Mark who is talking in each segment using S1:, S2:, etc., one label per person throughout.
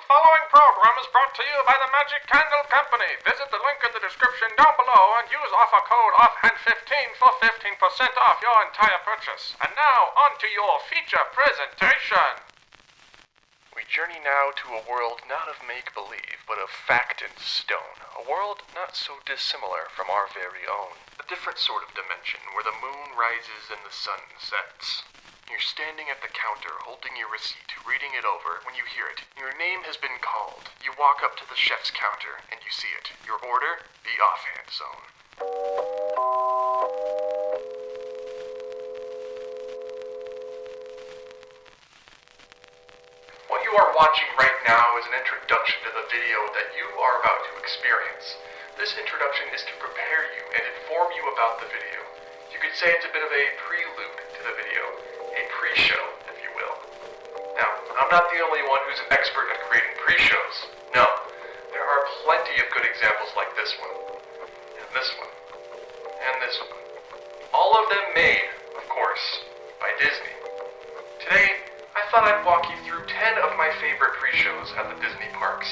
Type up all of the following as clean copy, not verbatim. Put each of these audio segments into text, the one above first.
S1: following program is brought to you by the Magic Candle Company. Visit the link in the description down below and use offer code Offhand15 for 15% off your entire purchase. And now, on to your feature presentation.
S2: We journey now to a world not of make-believe, but of fact and stone. A world not so dissimilar from our very own. A different sort of dimension where the moon rises and the sun sets. You're standing at the counter, holding your receipt, reading it over. When you hear it, your name has been called. You walk up to the chef's counter, and you see it. Your order, the Offhand Zone. What you are watching right now is an introduction to the video that you are about to experience. This introduction is to prepare you and inform you about the video. You could say it's a bit of a prelude to the video. A pre-show, if you will. Now, I'm not the only one who's an expert at creating pre-shows. No, there are plenty of good examples like this one, and this one, and this one. All of them made, of course, by Disney. Today, I thought I'd walk you through 10 of my favorite pre-shows at the Disney parks.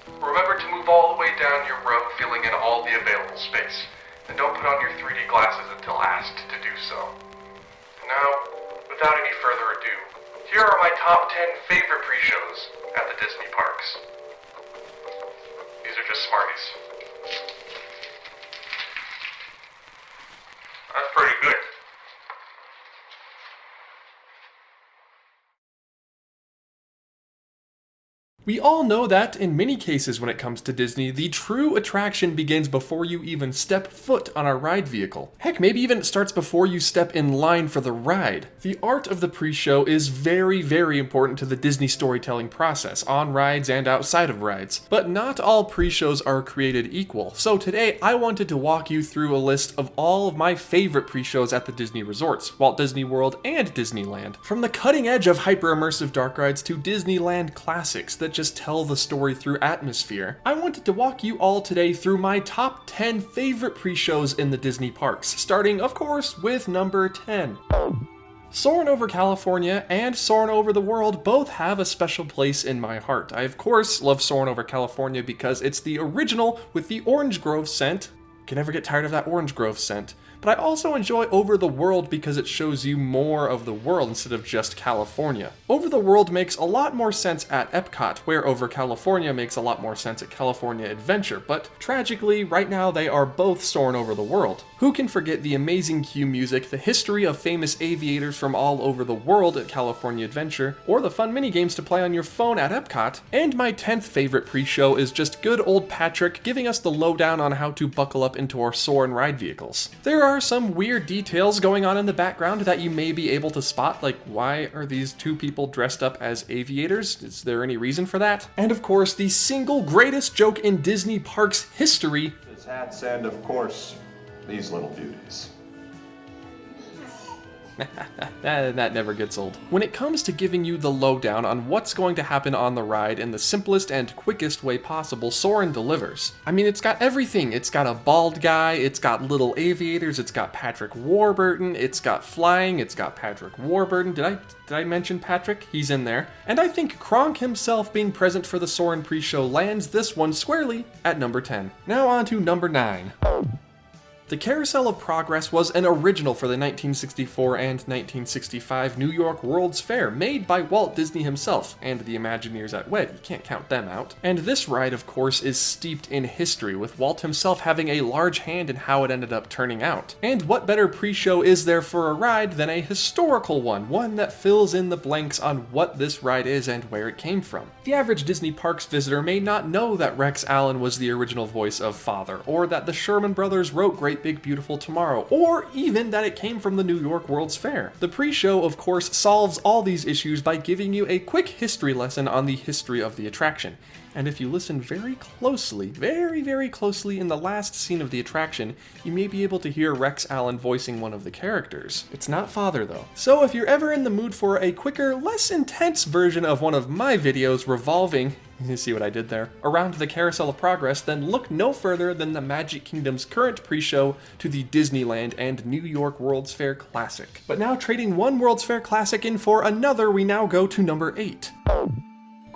S2: Remember to move all the way down your row, filling in all the available space, and don't put on your 3D glasses until asked to do so. Now, without any further ado, here are my top 10 favorite pre-shows at the Disney parks. These are just Smarties. That's pretty good.
S3: We all know that, in many cases when it comes to Disney, the true attraction begins before you even step foot on a ride vehicle. Heck, maybe even it starts before you step in line for the ride. The art of the pre-show is very, very important to the Disney storytelling process, on rides and outside of rides. But not all pre-shows are created equal, so today I wanted to walk you through a list of all of my favorite pre-shows at the Disney resorts, Walt Disney World and Disneyland. From the cutting edge of hyper-immersive dark rides to Disneyland classics that just tell the story through atmosphere, I wanted to walk you all today through my top 10 favorite pre-shows in the Disney parks, starting, of course, with number 10. Soarin' over California and Soarin' over the World both have a special place in my heart. I, of course, love Soarin' over California because it's the original with the orange grove scent. Can never get tired of that orange grove scent. But I also enjoy Over the World because it shows you more of the world instead of just California. Over the World makes a lot more sense at Epcot, where Over California makes a lot more sense at California Adventure, but tragically, right now they are both Soarin' over the world. Who can forget the amazing cue music, the history of famous aviators from all over the world at California Adventure, or the fun minigames to play on your phone at Epcot? And my 10th favorite pre-show is just good old Patrick giving us the lowdown on how to buckle up into our Soarin' ride vehicles. There are some weird details going on in the background that you may be able to spot, like why are these two people dressed up as aviators? Is there any reason for that? And of course, the single greatest joke in Disney Parks history.
S4: His hats and, of course, these little beauties.
S3: That never gets old. When it comes to giving you the lowdown on what's going to happen on the ride in the simplest and quickest way possible, Soarin' delivers. I mean, it's got everything. It's got a bald guy, it's got little aviators, it's got Patrick Warburton, it's got flying, it's got Patrick Warburton. Did I mention Patrick? He's in there. And I think Kronk himself being present for the Soarin' pre-show lands this one squarely at number 10. Now on to number 9. The Carousel of Progress was an original for the 1964 and 1965 New York World's Fair, made by Walt Disney himself, and the Imagineers at WED, you can't count them out. And this ride, of course, is steeped in history, with Walt himself having a large hand in how it ended up turning out. And what better pre-show is there for a ride than a historical one that fills in the blanks on what this ride is and where it came from. The average Disney Parks visitor may not know that Rex Allen was the original voice of Father, or that the Sherman Brothers wrote Great Big Beautiful Tomorrow, or even that it came from the New York World's Fair. The pre-show, of course, solves all these issues by giving you a quick history lesson on the history of the attraction. And if you listen very closely, very closely in the last scene of the attraction, you may be able to hear Rex Allen voicing one of the characters. It's not Father though. So if you're ever in the mood for a quicker, less intense version of one of my videos revolving, you see what I did there, around the Carousel of Progress, then look no further than the Magic Kingdom's current pre-show to the Disneyland and New York World's Fair Classic. But now trading one World's Fair Classic in for another, we now go to number 8.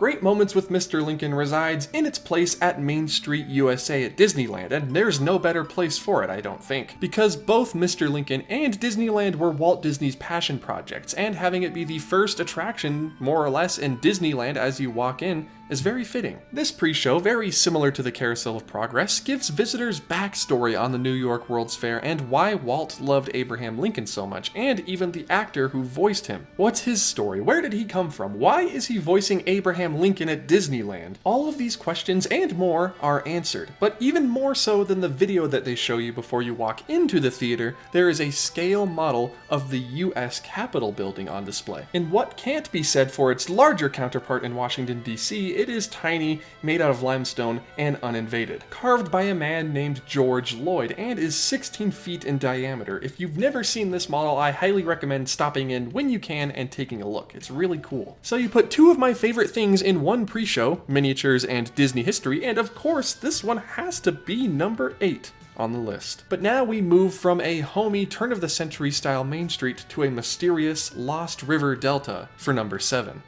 S3: Great Moments with Mr. Lincoln resides in its place at Main Street, USA at Disneyland, and there's no better place for it, I don't think, because both Mr. Lincoln and Disneyland were Walt Disney's passion projects, and having it be the first attraction, more or less, in Disneyland as you walk in is very fitting. This pre-show, very similar to the Carousel of Progress, gives visitors backstory on the New York World's Fair and why Walt loved Abraham Lincoln so much, and even the actor who voiced him. What's his story? Where did he come from? Why is he voicing Abraham Lincoln at Disneyland? All of these questions and more are answered, but even more so than the video that they show you before you walk into the theater, there is a scale model of the US Capitol building on display. In what can't be said for its larger counterpart in Washington, D.C., it is tiny, made out of limestone, and uninvaded. Carved by a man named George Lloyd, and is 16 feet in diameter. If you've never seen this model, I highly recommend stopping in when you can and taking a look. It's really cool. So you put two of my favorite things in one pre-show, miniatures and Disney history, and of course, this one has to be number 8 on the list. But now we move from a homey turn-of-the-century style Main Street to a mysterious Lost River Delta for number 7.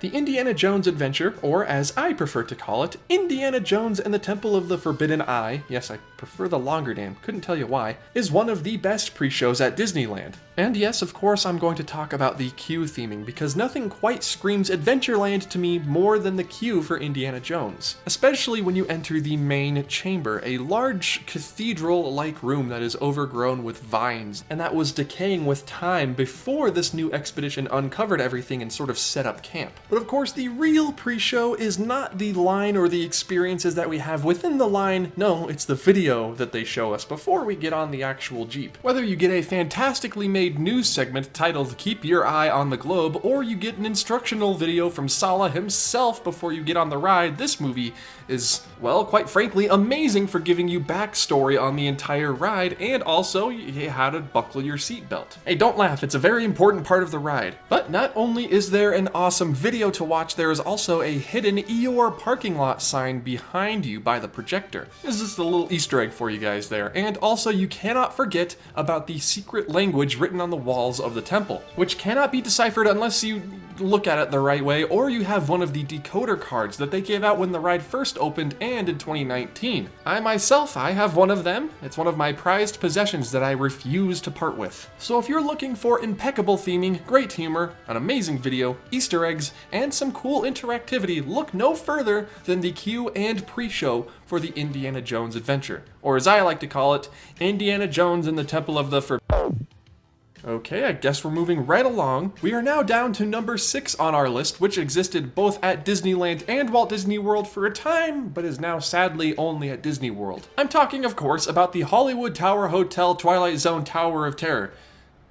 S3: The Indiana Jones Adventure, or as I prefer to call it, Indiana Jones and the Temple of the Forbidden Eye, yes, I prefer the longer name, couldn't tell you why, is one of the best pre-shows at Disneyland. And yes, of course, I'm going to talk about the queue theming, because nothing quite screams Adventureland to me more than the queue for Indiana Jones. Especially when you enter the main chamber, a large cathedral-like room that is overgrown with vines, and that was decaying with time before this new expedition uncovered everything and sort of set up camp. But of course, the real pre-show is not the line or the experiences that we have within the line, no, it's the video that they show us before we get on the actual Jeep. Whether you get a fantastically made news segment titled Keep Your Eye on the Globe, or you get an instructional video from Sallah himself before you get on the ride, this movie is, well, quite frankly, amazing for giving you backstory on the entire ride, and also how to buckle your seatbelt. Hey, don't laugh, it's a very important part of the ride. But not only is there an awesome video to watch, there is also a hidden Eeyore parking lot sign behind you by the projector. This is just a little Easter egg for you guys there. And also, you cannot forget about the secret language written on the walls of the temple, which cannot be deciphered unless you look at it the right way, or you have one of the decoder cards that they gave out when the ride first opened and in 2019. I myself, I have one of them. It's one of my prized possessions that I refuse to part with. So if you're looking for impeccable theming, great humor, an amazing video, Easter eggs, and some cool interactivity, look no further than the queue and pre-show for the Indiana Jones Adventure, or as I like to call it, Indiana Jones and the Temple of the Okay, I guess we're moving right along. We are now down to number 6 on our list, which existed both at Disneyland and Walt Disney World for a time, but is now sadly only at Disney World. I'm talking, of course, about the Hollywood Tower Hotel Twilight Zone Tower of Terror.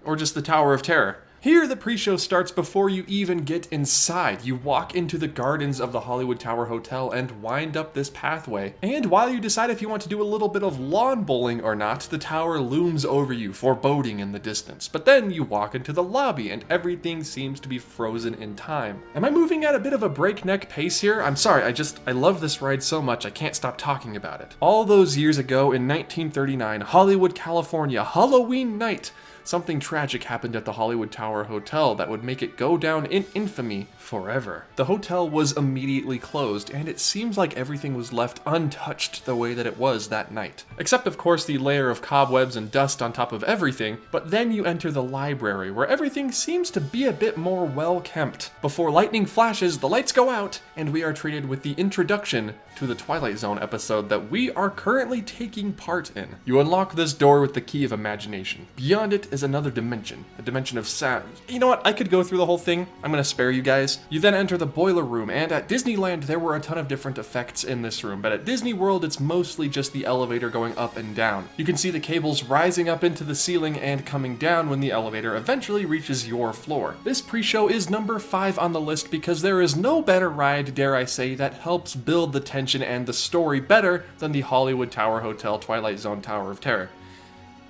S3: Or just the Tower of Terror. Here, the pre-show starts before you even get inside. You walk into the gardens of the Hollywood Tower Hotel and wind up this pathway. And while you decide if you want to do a little bit of lawn bowling or not, the tower looms over you, foreboding in the distance. But then you walk into the lobby and everything seems to be frozen in time. Am I moving at a bit of a breakneck pace here? I'm sorry, I love this ride so much I can't stop talking about it. All those years ago in 1939, Hollywood, California, Halloween night, something tragic happened at the Hollywood Tower Hotel that would make it go down in infamy forever. The hotel was immediately closed, and it seems like everything was left untouched the way that it was that night. Except, of course, the layer of cobwebs and dust on top of everything, but then you enter the library, where everything seems to be a bit more well-kept. Before lightning flashes, the lights go out, and we are treated with the introduction to the Twilight Zone episode that we are currently taking part in. You unlock this door with the key of imagination. Beyond it is another dimension, a dimension of sound. You know what, I could go through the whole thing. I'm gonna spare you guys. You then enter the boiler room, and at Disneyland there were a ton of different effects in this room, but at Disney World it's mostly just the elevator going up and down. You can see the cables rising up into the ceiling and coming down when the elevator eventually reaches your floor. This pre-show is number 5 on the list because there is no better ride, dare I say, that helps build the tension and the story better than the Hollywood Tower Hotel Twilight Zone Tower of Terror.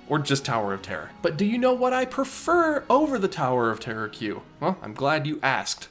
S3: Or just Tower of Terror. But do you know what I prefer over the Tower of Terror queue? Well, I'm glad you asked.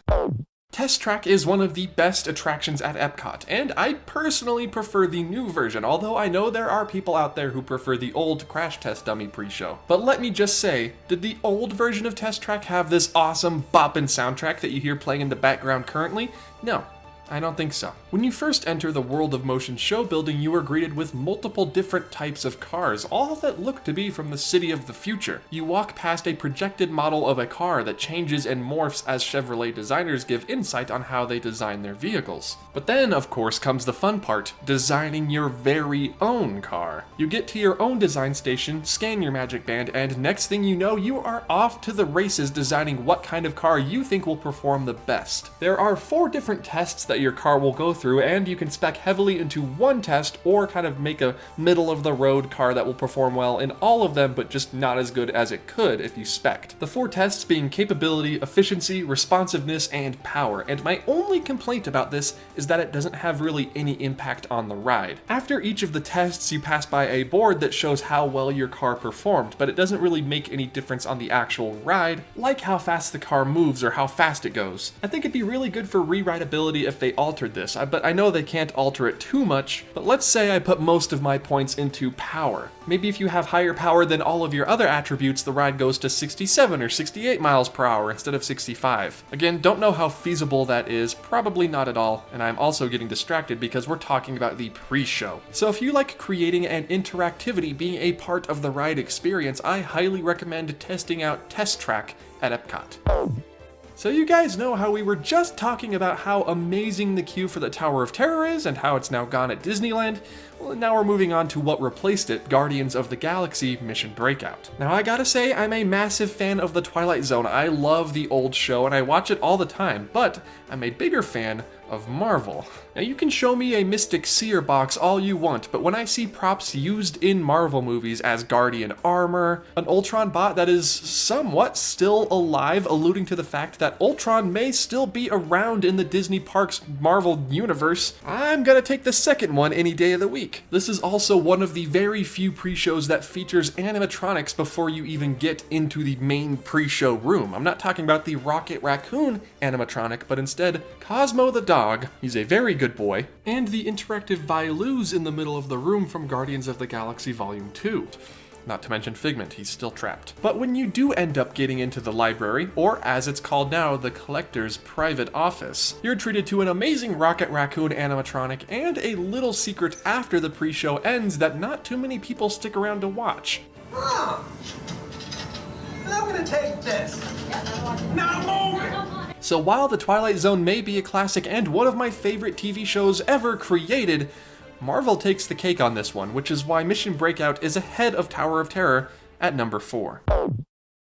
S3: Test Track is one of the best attractions at Epcot, and I personally prefer the new version, although I know there are people out there who prefer the old Crash Test Dummy pre-show. But let me just say, did the old version of Test Track have this awesome boppin' soundtrack that you hear playing in the background currently? No. I don't think so. When you first enter the World of Motion show building, you are greeted with multiple different types of cars, all that look to be from the city of the future. You walk past a projected model of a car that changes and morphs as Chevrolet designers give insight on how they design their vehicles. But then, of course, comes the fun part, designing your very own car. You get to your own design station, scan your magic band, and next thing you know, you are off to the races designing what kind of car you think will perform the best. There are 4 different tests that your car will go through, and you can spec heavily into one test or kind of make a middle of the road car that will perform well in all of them, but just not as good as it could if you spec'd. The 4 tests being capability, efficiency, responsiveness, and power, and my only complaint about this is that it doesn't have really any impact on the ride. After each of the tests, you pass by a board that shows how well your car performed, but it doesn't really make any difference on the actual ride, like how fast the car moves or how fast it goes. I think it'd be really good for re-rideability if they altered this, but I know they can't alter it too much. But let's say I put most of my points into power. Maybe if you have higher power than all of your other attributes, the ride goes to 67 or 68 miles per hour instead of 65. Again, don't know how feasible that is, probably not at all, and I'm also getting distracted because we're talking about the pre-show. So if you like creating and interactivity being a part of the ride experience, I highly recommend testing out Test Track at Epcot. So you guys know how we were just talking about how amazing the queue for the Tower of Terror is and how it's now gone at Disneyland? Well, now we're moving on to what replaced it, Guardians of the Galaxy Mission Breakout. Now I gotta say, I'm a massive fan of the Twilight Zone. I love the old show and I watch it all the time, but I'm a bigger fan of Marvel. Now you can show me a Mystic Seer box all you want, but when I see props used in Marvel movies as Guardian armor, an Ultron bot that is somewhat still alive, alluding to the fact that Ultron may still be around in the Disney Parks Marvel universe, I'm gonna take the second one any day of the week. This is also one of the very few pre-shows that features animatronics before you even get into the main pre-show room. I'm not talking about the Rocket Raccoon animatronic, but instead Cosmo the dog, he's a very good boy, and the interactive Vilus in the middle of the room from Guardians of the Galaxy Volume 2. Not to mention Figment, he's still trapped. But when you do end up getting into the library, or as it's called now, the collector's private office, you're treated to an amazing Rocket Raccoon animatronic and a little secret after the pre-show ends that not too many people stick around to watch.
S5: I'm gonna take this. Now move it!
S3: So while The Twilight Zone may be a classic and one of my favorite TV shows ever created, Marvel takes the cake on this one, which is why Mission Breakout is ahead of Tower of Terror at number 4.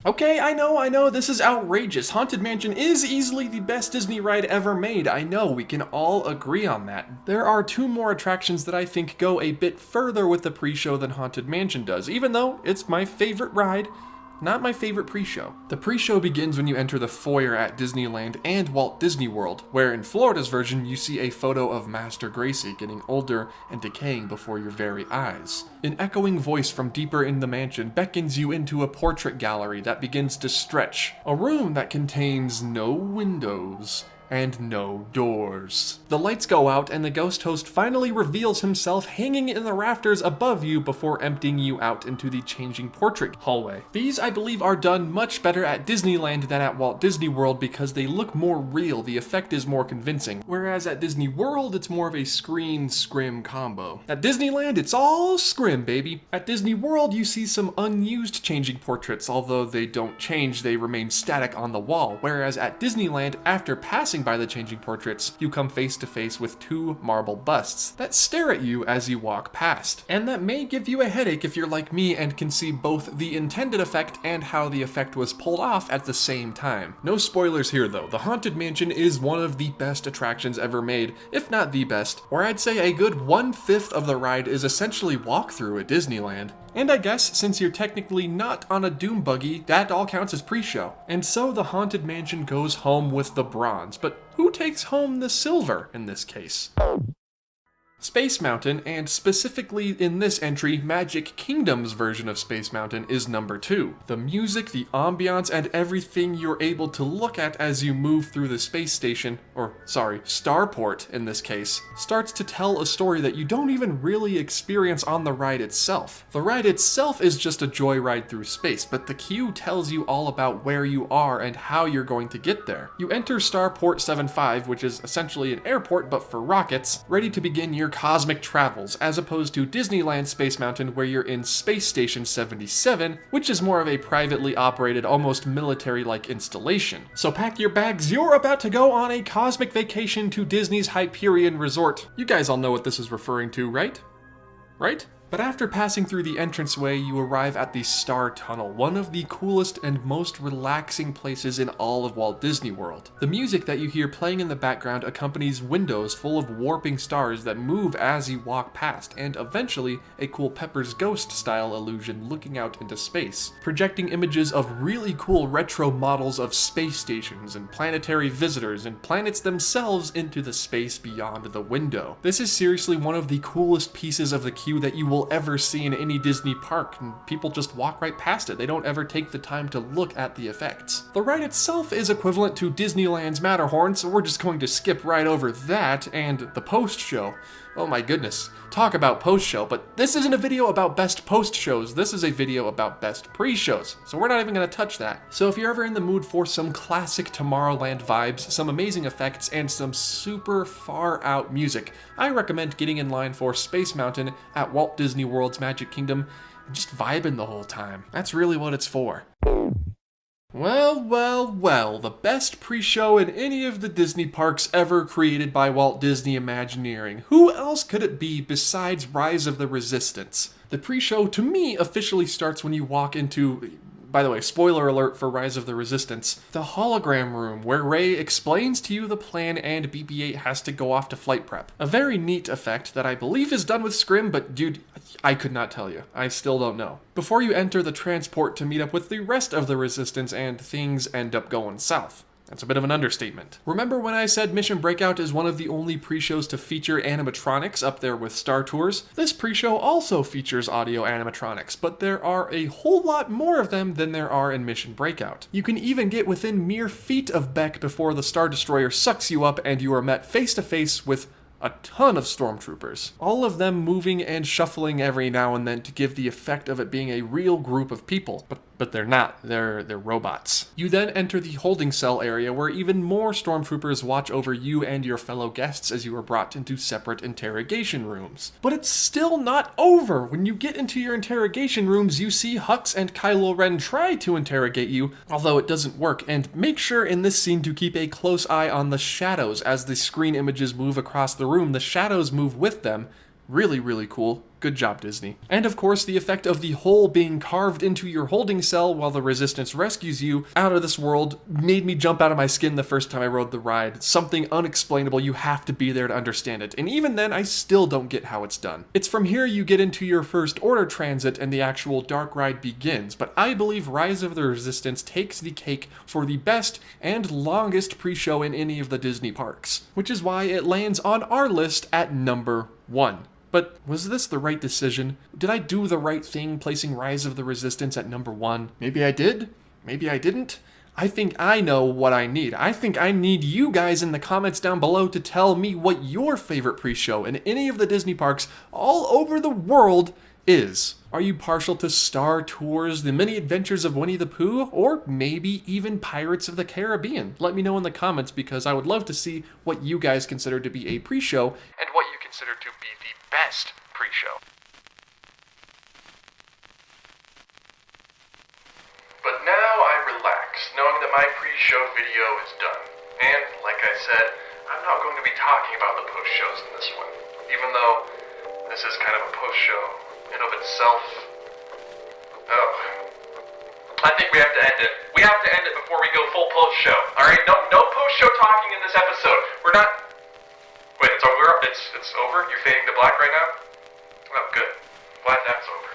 S3: Okay, I know, this is outrageous. Haunted Mansion is easily the best Disney ride ever made. I know, we can all agree on that. There are 2 more attractions that I think go a bit further with the pre-show than Haunted Mansion does, even though it's my favorite ride. Not my favorite pre-show. The pre-show begins when you enter the foyer at Disneyland and Walt Disney World, where in Florida's version you see a photo of Master Gracie getting older and decaying before your very eyes. An echoing voice from deeper in the mansion beckons you into a portrait gallery that begins to stretch, a room that contains no windows and no doors. The lights go out and the ghost host finally reveals himself hanging in the rafters above you before emptying you out into the changing portrait hallway. These, I believe, are done much better at Disneyland than at Walt Disney World because they look more real, the effect is more convincing, whereas at Disney World it's more of a screen-scrim combo. At Disneyland it's all scrim, baby. At Disney World you see some unused changing portraits, although they don't change, they remain static on the wall, whereas at Disneyland, after passing by the changing portraits, you come face to face with 2 marble busts that stare at you as you walk past. And that may give you a headache if you're like me and can see both the intended effect and how the effect was pulled off at the same time. No spoilers here though, the Haunted Mansion is one of the best attractions ever made, if not the best, or I'd say a good 1/5 of the ride is essentially walkthrough at Disneyland. And I guess, since you're technically not on a doom buggy, that all counts as pre-show. And so the Haunted Mansion goes home with the bronze, but who takes home the silver in this case? Space Mountain, and specifically in this entry, Magic Kingdom's version of Space Mountain, is number 2. The music, the ambiance, and everything you're able to look at as you move through the space station, or sorry, starport in this case, starts to tell a story that you don't even really experience on the ride itself. The ride itself is just a joyride through space, but the queue tells you all about where you are and how you're going to get there. You enter Starport 75, which is essentially an airport but for rockets, ready to begin your cosmic travels, as opposed to Disneyland Space Mountain where you're in Space Station 77, which is more of a privately operated, almost military-like installation. So pack your bags, you're about to go on a cosmic vacation to Disney's Hyperion Resort. You guys all know what this is referring to, right? Right? But after passing through the entranceway, you arrive at the Star Tunnel, one of the coolest and most relaxing places in all of Walt Disney World. The music that you hear playing in the background accompanies windows full of warping stars that move as you walk past, and eventually a cool Pepper's Ghost style illusion looking out into space, projecting images of really cool retro models of space stations and planetary visitors and planets themselves into the space beyond the window. This is seriously one of the coolest pieces of the queue that you will ever see in any Disney park, and people just walk right past it. They don't ever take the time to look at the effects. The ride itself is equivalent to Disneyland's Matterhorn, so we're just going to skip right over that, and the post-show. Oh my goodness, talk about post-show, but this isn't a video about best post-shows, this is a video about best pre-shows, so we're not even going to touch that. So if you're ever in the mood for some classic Tomorrowland vibes, some amazing effects, and some super far out music, I recommend getting in line for Space Mountain at Walt Disney World's Magic Kingdom and just vibing the whole time. That's really what it's for. Well, the best pre-show in any of the Disney parks ever created by Walt Disney Imagineering. Who else could it be besides Rise of the Resistance? The pre-show, to me, officially starts when you walk into, by the way, spoiler alert for Rise of the Resistance, the hologram room where Rey explains to you the plan and BB-8 has to go off to flight prep. A very neat effect that I believe is done with scrim, but dude, I could not tell you. I still don't know. Before you enter the transport to meet up with the rest of the Resistance and things end up going south. That's a bit of an understatement. Remember when I said Mission Breakout is one of the only pre-shows to feature animatronics up there with Star Tours? This pre-show also features audio animatronics, but there are a whole lot more of them than there are in Mission Breakout. You can even get within mere feet of Beck before the Star Destroyer sucks you up and you are met face to face with a ton of stormtroopers, all of them moving and shuffling every now and then to give the effect of it being a real group of people, but they're not, they're robots. You then enter the holding cell area where even more stormtroopers watch over you and your fellow guests as you are brought into separate interrogation rooms. But it's still not over! When you get into your interrogation rooms, you see Hux and Kylo Ren try to interrogate you, although it doesn't work, and make sure in this scene to keep a close eye on the shadows as the screen images move across the room. The shadows move with them. Really, really cool. Good job, Disney. And of course, the effect of the hole being carved into your holding cell while the Resistance rescues you out of this world made me jump out of my skin the first time I rode the ride. Something unexplainable, you have to be there to understand it. And even then, I still don't get how it's done. It's from here you get into your First Order transit and the actual dark ride begins, but I believe Rise of the Resistance takes the cake for the best and longest pre-show in any of the Disney parks, which is why it lands on our list at number 1. But was this the right decision? Did I do the right thing placing Rise of the Resistance at number 1? Maybe I did, maybe I didn't. I think I know what I need. I think I need you guys in the comments down below to tell me what your favorite pre-show in any of the Disney parks all over the world is. Are you partial to Star Tours, The Many Adventures of Winnie the Pooh, or maybe even Pirates of the Caribbean? Let me know in the comments because I would love to see what you guys consider to be a pre-show and what you consider to be the best pre-show.
S2: But now I relax, knowing that my pre-show video is done. And, like I said, I'm not going to be talking about the post-shows in this one, even though this is kind of a post-show in of itself. Oh. I think we have to end it. We have to end it before we go full post-show, alright? No post-show talking in this episode. We're not... Wait, it's over? It's over? You're fading to black right now? Oh, good. Glad that's over.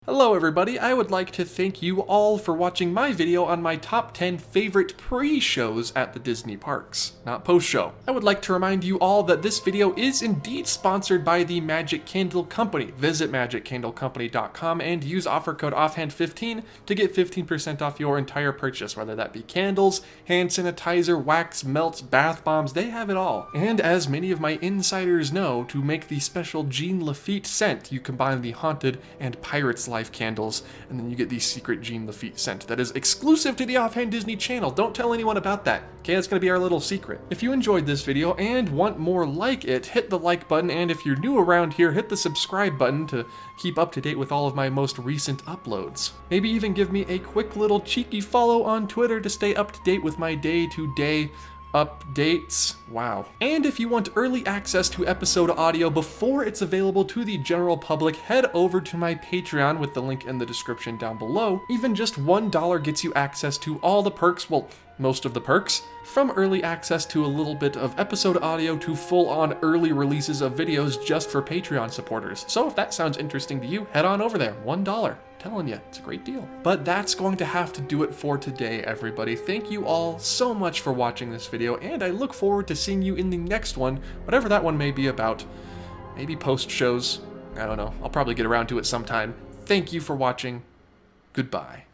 S3: Hello everybody, I would like to thank you all for watching my video on my top 10 favorite pre-shows at the Disney parks, not post-show. I would like to remind you all that this video is indeed sponsored by the Magic Candle Company. Visit magiccandlecompany.com and use offer code OFFHAND15 to get 15% off your entire purchase, whether that be candles, hand sanitizer, wax, melts, bath bombs, they have it all. And as many of my insiders know, to make the special Jean Lafitte scent, you combine the Haunted and Pirates Life candles, and then you get the secret Jean Lafitte scent that is exclusive to the Offhand Disney channel. Don't tell anyone about that. Okay, that's gonna be our little secret. If you enjoyed this video and want more like it, hit the like button, and if you're new around here, hit the subscribe button to keep up to date with all of my most recent uploads. Maybe even give me a quick little cheeky follow on Twitter to stay up to date with my day-to-day updates. Wow. And if you want early access to episode audio before it's available to the general public, head over to my Patreon with the link in the description down below. Even just $1 gets you access to all the perks, well, most of the perks, from early access to a little bit of episode audio to full-on early releases of videos just for Patreon supporters. So if that sounds interesting to you, head on over there. $1. Telling you, it's a great deal. But that's going to have to do it for today, everybody. Thank you all so much for watching this video, and I look forward to seeing you in the next one, whatever that one may be about. Maybe post shows. I don't know. I'll probably get around to it sometime. Thank you for watching. Goodbye.